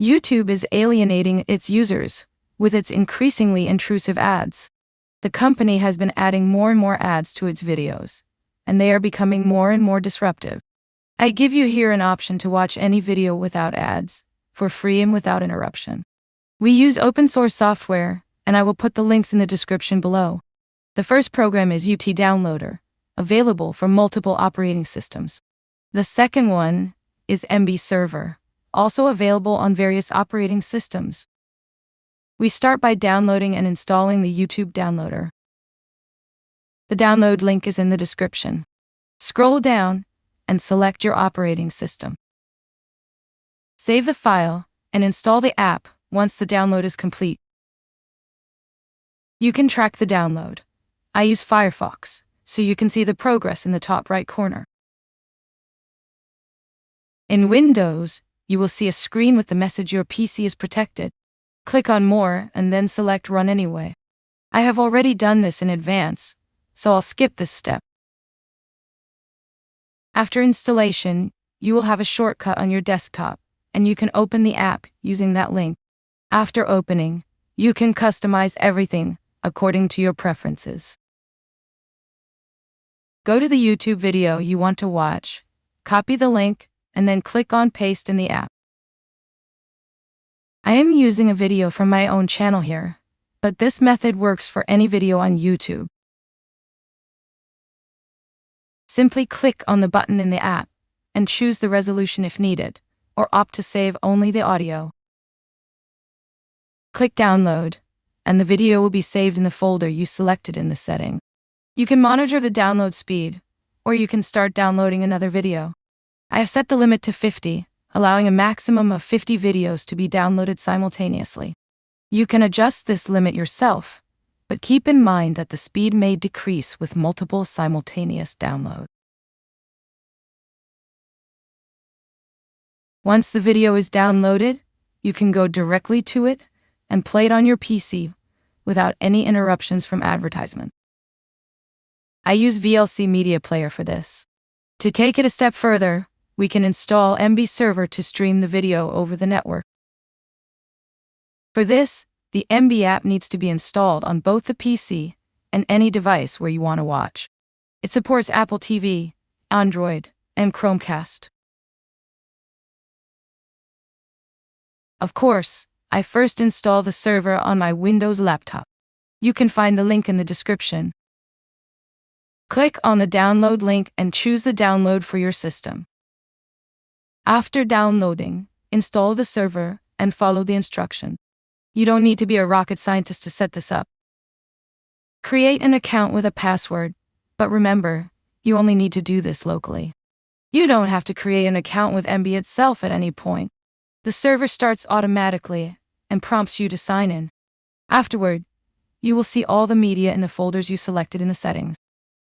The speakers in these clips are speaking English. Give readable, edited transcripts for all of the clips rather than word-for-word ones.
YouTube is alienating its users with its increasingly intrusive ads. The company has been adding more and more ads to its videos, and they are becoming more and more disruptive. I give you here an option to watch any video without ads, for free and without interruption. We use open source software, and I will put the links in the description below. The first program is UT Downloader, available for multiple operating systems. The second one is emby Server, also available on various operating systems. We start by downloading and installing the YouTube downloader. The download link is in the description. Scroll down and select your operating system. Save the file and install the app once the download is complete. You can track the download. I use Firefox, so you can see the progress in the top right corner. In Windows, you will see a screen with the message your PC is protected. Click on More and then select Run Anyway. I have already done this in advance, so I'll skip this step. After installation, you will have a shortcut on your desktop, and you can open the app using that link. After opening, you can customize everything according to your preferences. Go to the YouTube video you want to watch, copy the link, and then click on Paste in the app. I am using a video from my own channel here, but this method works for any video on YouTube. Simply click on the button in the app and choose the resolution if needed, or opt to save only the audio. Click Download, and the video will be saved in the folder you selected in the setting. You can monitor the download speed, or you can start downloading another video. I have set the limit to 50, allowing a maximum of 50 videos to be downloaded simultaneously. You can adjust this limit yourself, but keep in mind that the speed may decrease with multiple simultaneous downloads. Once the video is downloaded, you can go directly to it and play it on your PC without any interruptions from advertisement. I use VLC Media Player for this. To take it a step further, we can install emby Server to stream the video over the network. For this, the emby app needs to be installed on both the PC and any device where you want to watch. It supports Apple TV, Android, and Chromecast. Of course, I first install the server on my Windows laptop. You can find the link in the description. Click on the download link and choose the download for your system. After downloading, install the server and follow the instruction. You don't need to be a rocket scientist to set this up. Create an account with a password, but remember, you only need to do this locally. You don't have to create an account with emby itself at any point. The server starts automatically and prompts you to sign in. Afterward, you will see all the media in the folders you selected in the settings.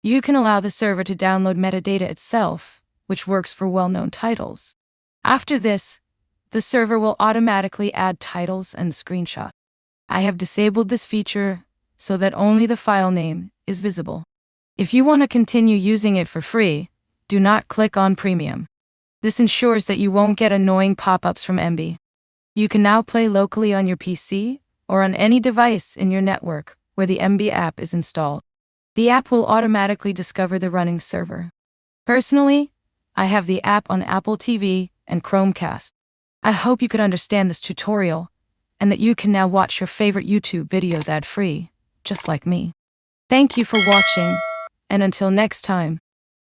You can allow the server to download metadata itself, which works for well-known titles. After this, the server will automatically add titles and screenshots. I have disabled this feature so that only the file name is visible. If you want to continue using it for free, do not click on Premium. This ensures that you won't get annoying pop-ups from emby. You can now play locally on your PC or on any device in your network where the emby app is installed. The app will automatically discover the running server. Personally, I have the app on Apple TV and Chromecast. I hope you could understand this tutorial and that you can now watch your favorite YouTube videos ad-free, just like me. Thank you for watching, and until next time.